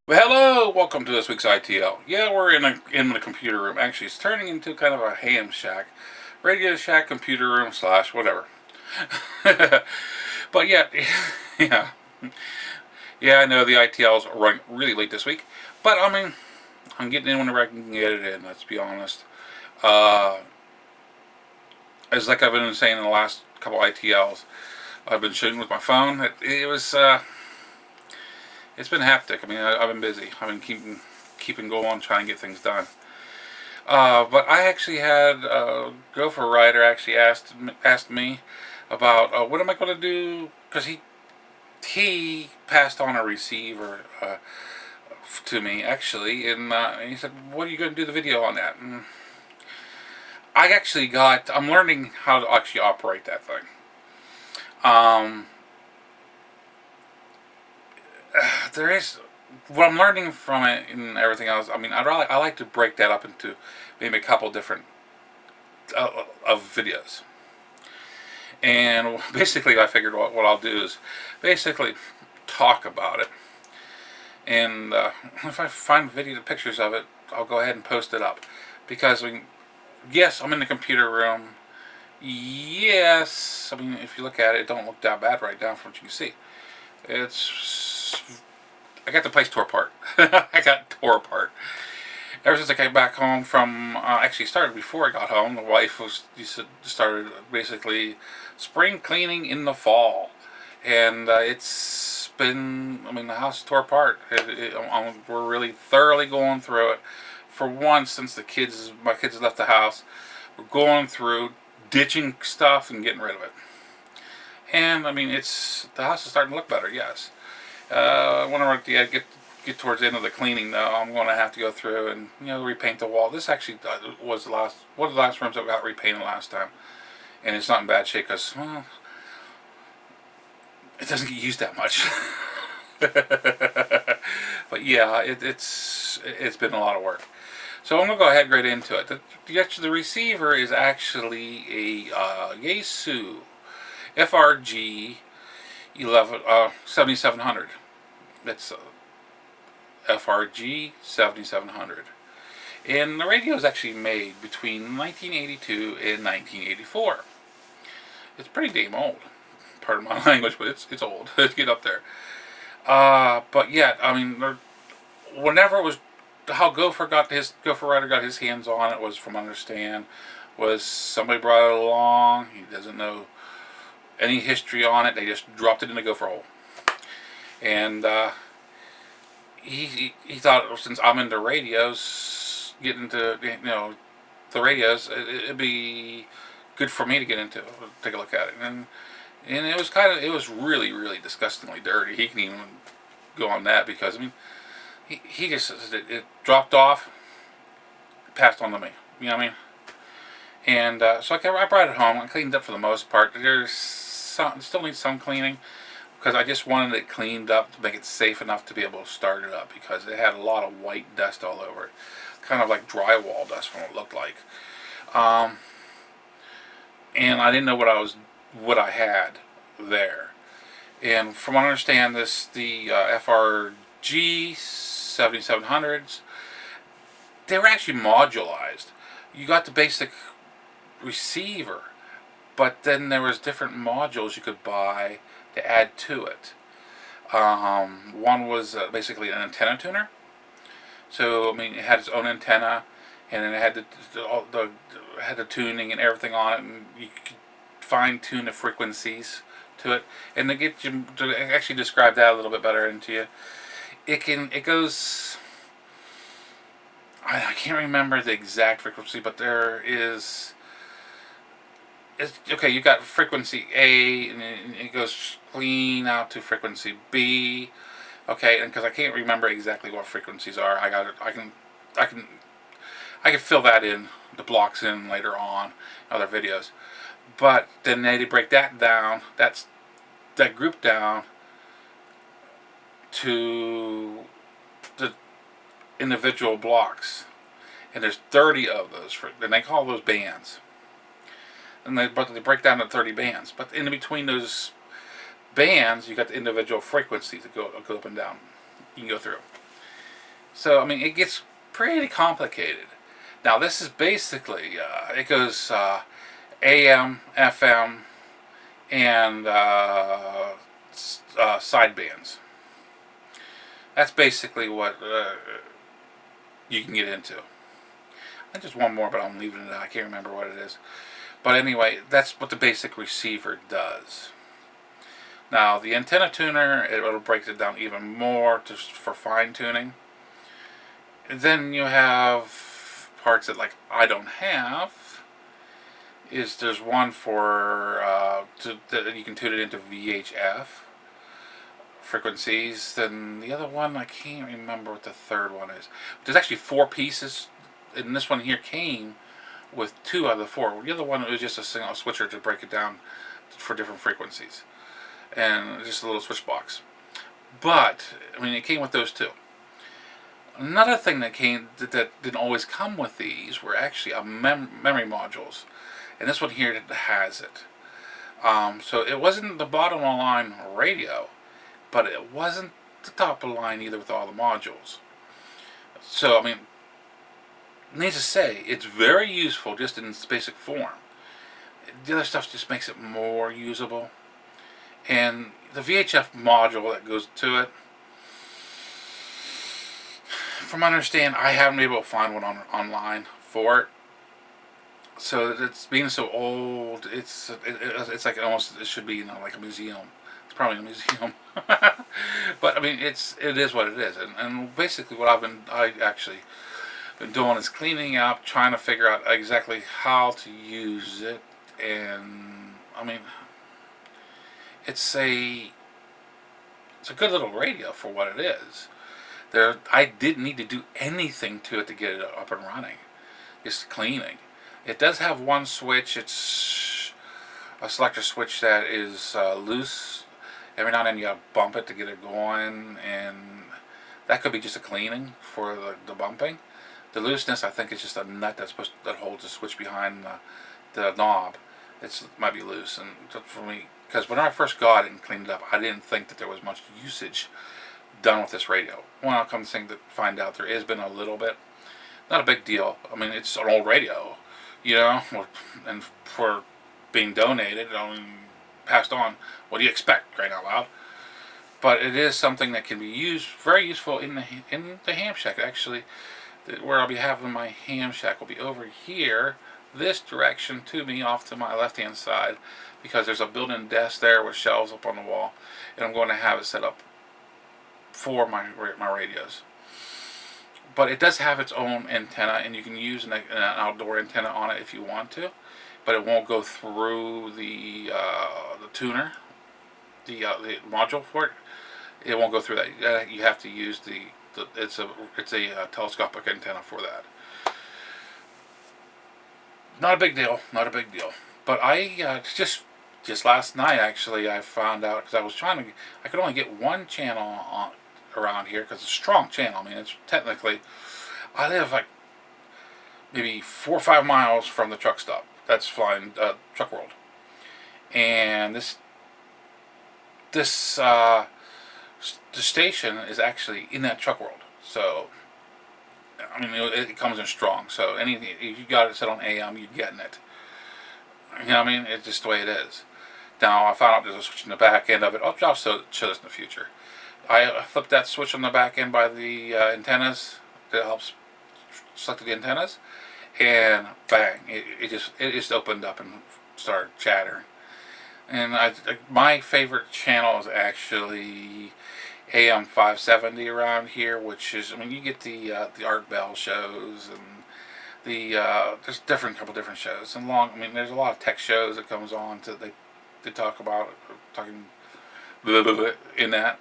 Well, hello, welcome to this week's ITL. Yeah, we're in the computer room. Actually, it's turning into kind of a ham shack, radio shack, computer room slash whatever. But yeah, yeah, yeah. I know the ITL's running really late this week, but I mean, I'm getting in whenever I can get it in. Let's be honest. Uh, as like I've been saying in the last couple ITLs, I've been shooting with my phone. It's been hectic. I mean, I've been busy. I've been keeping going, trying to get things done. But I actually had GO4RIDER actually asked me about what am I going to do, because he passed on a receiver to me actually, and he said, "What are you going to do the video on that?" And I'm learning how to actually operate that thing. Um, there is what I'm learning from it and everything else. I mean, I like to break that up into maybe a couple different of videos. And basically, I figured what I'll do is basically talk about it. And if I find pictures of it, I'll go ahead and post it up. Because, I mean, yes, I'm in the computer room. Yes, I mean, if you look at it, it don't look that bad right now from what you can see. I got the place tore apart. I got tore apart. Ever since I came back home from, actually started before I got home. The wife started basically spring cleaning in the fall, and it's been. I mean, the house is tore apart. We're really thoroughly going through it. For once, since my kids left the house, we're going through ditching stuff and getting rid of it. And I mean, the house is starting to look better. Yes. Whenever I get towards the end of the cleaning, though, I'm going to have to go through and repaint the wall. This actually was one of the last rooms that got repainted last time, and it's not in bad shape because it doesn't get used that much. But yeah, it's been a lot of work. So I'm gonna go ahead right into it. The receiver is actually a Yaesu FRG 7700. That's FRG 7700. And the radio is actually made between 1982 and 1984. It's pretty damn old. Pardon my language, but it's old. Let's get up there. But yeah, I mean, whenever it was how GoPro got his hands on it was, from understand, was somebody brought it along. He doesn't know any history on it. They just dropped it in the GoPro hole, and he thought, since I'm into radios, getting into the radios, it'd be good for me to get into, take a look at it, and it was really disgustingly dirty. He can even go on that, because I mean, he just it dropped off, passed on to me. You know what I mean? And so I brought it home. I cleaned up for the most part. Still needs some cleaning, because I just wanted it cleaned up to make it safe enough to be able to start it up, because it had a lot of white dust all over it, kind of like drywall dust from what it looked like. And I didn't know what I had there. And from what I understand, the FRG 7700s, they were actually modularized. You got the basic receiver, but then there was different modules you could buy to add to it. One was basically an antenna tuner. So I mean, it had its own antenna, and then it had had the tuning and everything on it, and you could fine tune the frequencies to it. And to actually describe that a little bit better into you, it goes. I can't remember the exact frequency, but there is. Okay, you got frequency A, and it goes clean out to frequency B. Okay, and because I can't remember exactly what frequencies are, I can fill that in, the blocks in later on in other videos. But then they break that down. That group down to the individual blocks, and there's 30 of those, and they call those bands. And they break down to 30 bands. But in between those bands, you got the individual frequencies that go up and down. You can go through. So I mean, it gets pretty complicated. Now this is basically it goes AM, FM, and sidebands. That's basically what you can get into. And just one more, but I'm leaving it out. I can't remember what it is. But anyway, that's what the basic receiver does. Now, the antenna tuner, it'll break it down even more just for fine tuning. And then you have parts that like I don't have. There's one for that you can tune it into VHF frequencies. Then the other one, I can't remember what the third one is. There's actually 4 pieces, and this one here came with 2 out of the 4. The other one was just a single switcher to break it down for different frequencies, and just a little switch box. But I mean, it came with those 2. Another thing that didn't always come with these were actually memory modules, and this one here has it. So it wasn't the bottom of the line radio, but it wasn't the top of the line either with all the modules. So I mean, needless to say, it's very useful just in its basic form. The other stuff just makes it more usable. And the VHF module that goes to it, from what I understand, I haven't been able to find one online for it. So it's being so old, it's like it should be like a museum. It's probably a museum. But I mean, it is what it is. And basically what I actually been doing is cleaning up, trying to figure out exactly how to use it. And I mean, it's a good little radio for what it is. I didn't need to do anything to it to get it up and running. Just cleaning. It does have one switch. It's a selector switch that is loose. Every now and then you gotta bump it to get it going, and that could be just a cleaning for the bumping. The looseness, I think, is just a nut that holds the switch behind the knob. It might be loose, and for me, because when I first got it and cleaned it up, I didn't think that there was much usage done with this radio. When I come to find out, there has been a little bit. Not a big deal. I mean, it's an old radio, and for being donated, passed on. What do you expect, right out loud? But it is something that can be used, very useful in the ham shack. Actually, where I'll be having my ham shack will be over here, this direction to me, off to my left-hand side, because there's a built-in desk there with shelves up on the wall, and I'm going to have it set up for my radios. But it does have its own antenna, and you can use an outdoor antenna on it if you want to, but it won't go through the tuner, the module for it. It won't go through that. You have to use it's a telescopic antenna for that. Not a big deal. Not a big deal. But I just last night actually I found out, because I was I could only get one channel around here because it's a strong channel. I mean, it's technically, I live like maybe 4 or 5 miles from the truck stop. That's flying Truck World, and the station is actually in that Truck World. So I mean, it comes in strong. So anything, if you got it set on AM, you're getting it. You know what I mean? It's just the way it is. Now I found out there's a switch in the back end of it. I'll show this in the future. I flipped that switch on the back end by the antennas that helps select the antennas, and bang! It just opened up and started chattering. And my favorite channel is actually AM 570 around here, which is, I mean, you get the Art Bell shows, and there's couple different shows, and I mean, there's a lot of tech shows that comes on they talk about talking blah, blah, blah, in that.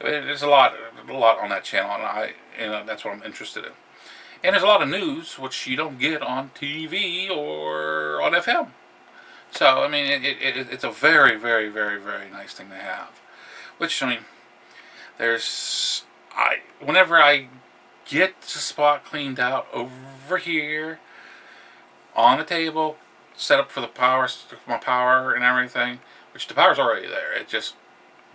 There's a lot on that channel, and that's what I'm interested in. And there's a lot of news which you don't get on TV or on FM. So I mean, it's a very, very, very, very nice thing to have. Which, I mean, whenever I get the spot cleaned out over here on the table, set up for my power and everything, which the power's already there. It's just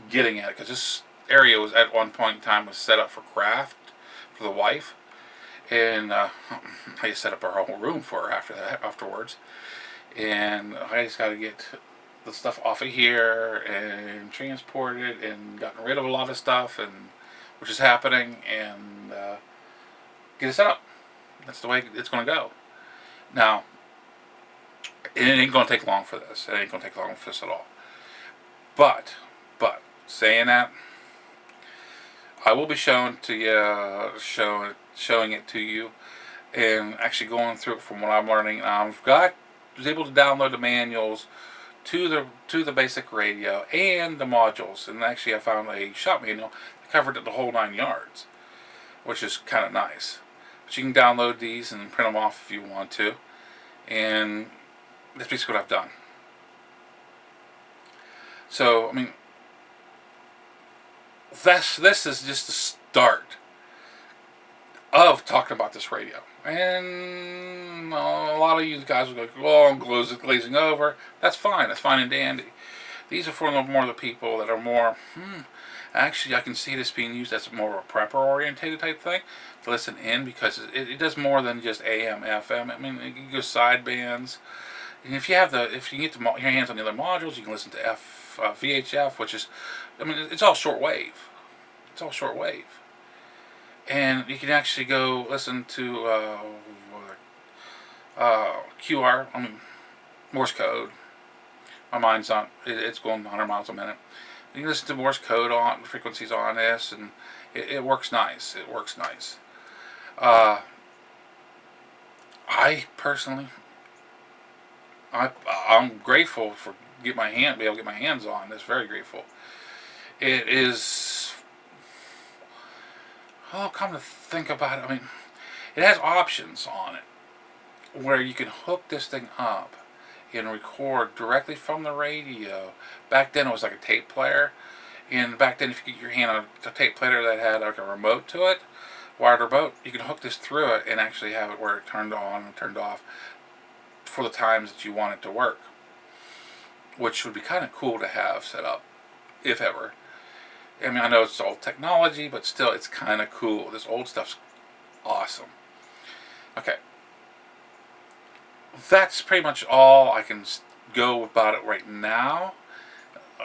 getting at it, because area was at one point in time was set up for craft for the wife, and I set up our whole room for her afterwards. And I just got to get the stuff off of here and transport it and gotten rid of a lot of stuff, and which is happening, and get it set up. That's the way it's going to go. Now, it ain't going to take long for this. It ain't going to take long for this at all. But saying that, I will be showing it to you, and actually going through it from what I'm learning. Was able to download the manuals to the basic radio and the modules, and actually I found a shop manual that covered the whole 9 yards, which is kind of nice. But you can download these and print them off if you want to, and that's basically what I've done. So I mean, this is just the start of talking about this radio. And a lot of you guys will go, "Oh, I'm glazing over." That's fine. That's fine and dandy. These are for more the people that are more, actually, I can see this being used as more of a prepper orientated type thing to listen in, because it does more than just AM, FM. I mean, you can go sidebands. And if you get your hands on the other modules, you can listen to VHF, which is, I mean, it's all shortwave. It's all shortwave. And you can actually go listen to QR, I mean, Morse code. My mind's on, it's going 100 miles a minute. You can listen to Morse code on frequencies on this, and it works nice. It works nice. I personally, I'm grateful for be able to get my hands on this. Very grateful. It is. Oh, come to think about it, I mean, it has options on it where you can hook this thing up and record directly from the radio. Back then it was like a tape player, and back then if you get your hand on a tape player that had like a remote to it, wired remote, you can hook this through it and actually have it where it turned on and turned off for the times that you want it to work, which would be kind of cool to have set up, if ever. I mean, I know it's old technology, but still, it's kind of cool. This old stuff's awesome. Okay. That's pretty much all I can go about it right now.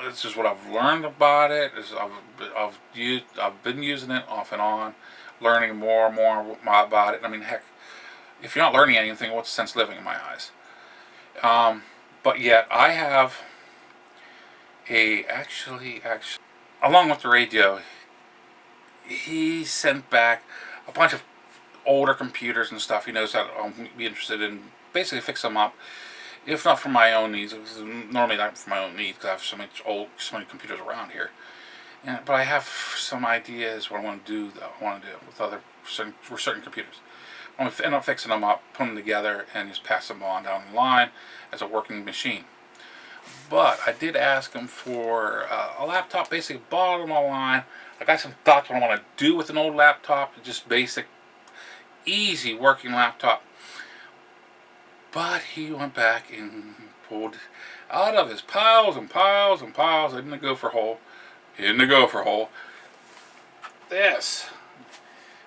This is what I've learned about it. I've been using it off and on, learning more and more about it. I mean, heck, if you're not learning anything, what's the sense living in my eyes? But yet, I have actually, along with the radio, he sent back a bunch of older computers and stuff. He knows that I'll be interested in basically fix them up, if not for my own needs. Normally not for my own needs, because I have so many computers around here. But I have some ideas what I want to do with certain computers. I want to end up fixing them up, put them together, and just pass them on down the line as a working machine. But I did ask him for a laptop, basically bottom of the line. I got some thoughts what I want to do with an old laptop, just basic, easy working laptop. But he went back and pulled out of his piles and piles and piles in the gopher hole. This.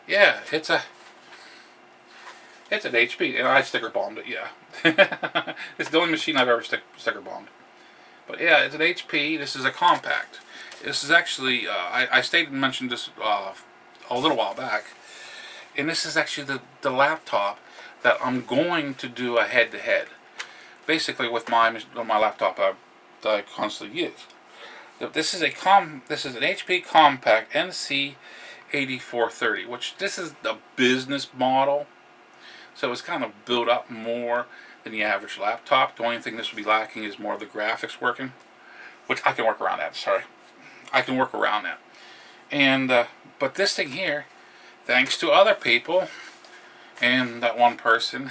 Yeah, it's an HP, and I sticker bombed it, yeah. It's the only machine I've ever sticker bombed. But yeah, it's an HP. This is a compact. This is actually, I stated and mentioned this a little while back, and this is actually the laptop that I'm going to do a head-to-head, basically with my laptop that I constantly use. This is an HP compact NC8430, which this is the business model, so it's kind of built up more than the average laptop. The only thing this would be lacking is more of the graphics working, which I can work around that. I can work around that. And but this thing here, thanks to other people, and that one person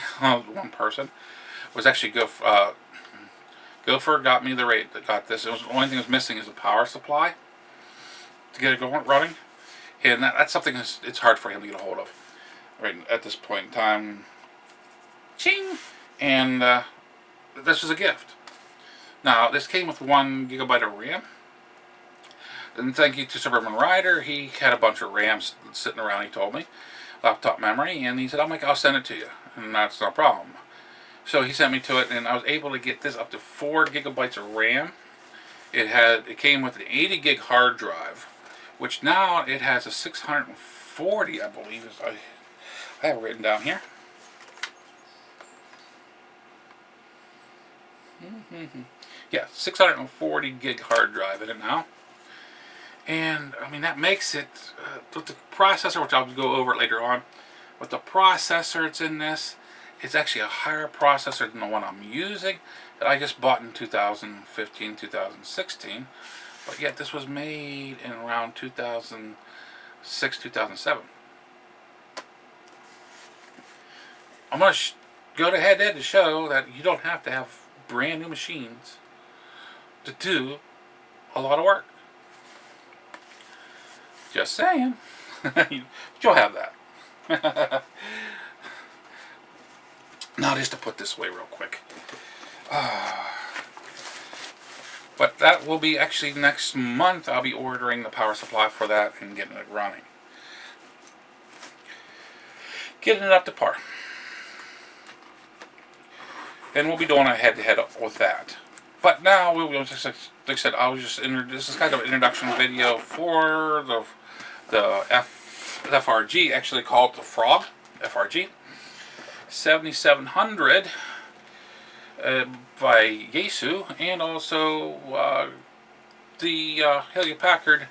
was actually Gopher got me the rate that got this. The only thing that was missing is the power supply to get it running, and that's something it's hard for him to get a hold of right at this point in time. Ching! And this was a gift. Now, this came with 1 gigabyte of RAM. And thank you to Suburban Rider. He had a bunch of RAMs sitting around, he told me, laptop memory, and he said, "Oh, Mike, I'll send it to you." And that's no problem. So he sent me to it, and I was able to get this up to 4 gigabytes of RAM. It came with an 80 gig hard drive, which now it has a 640, I believe. I have it written down here. Yeah, 640 gig hard drive in it now. And I mean, that makes it with the processor, which I'll go over later on. With the processor it's in this, it's actually a higher processor than the one I'm using that I just bought in 2015, 2016. But yet this was made in around 2006, 2007. I'm going to go ahead to show that you don't have to have brand new machines to do a lot of work. Just saying. But you'll have that. Now, just to put this away real quick. But that will be actually next month. I'll be ordering the power supply for that and getting it running. Getting it up to par. And we'll be doing a head-to-head with that. But now, just like I said, this is kind of an introduction video for the FRG, actually called the Frog, FRG. 7700 by Yaesu, and also the Hewlett-Packard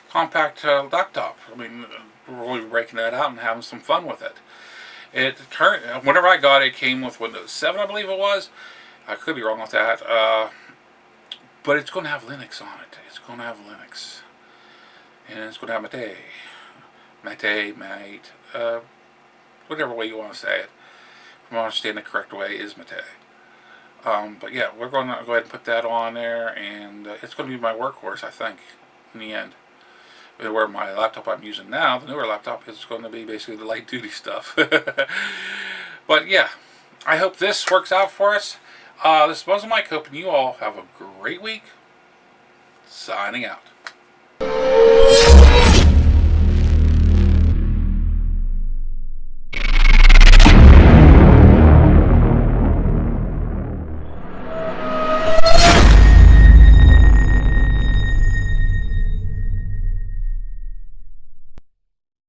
compact laptop. I mean, we're really breaking that out and having some fun with it. Whenever I got it, it came with Windows 7, I believe it was. I could be wrong with that. But it's going to have Linux on it. It's going to have Linux. And it's going to have Mate, whatever way you want to say it. If I understand the correct way is Mate. But yeah, we're going to go ahead and put that on there, and it's going to be my workhorse, I think, in the end. Where my laptop I'm using now, the newer laptop, is going to be basically the light duty stuff. But yeah, I hope this works out for us. This is MuzzleMike, hoping you all have a great week. Signing out.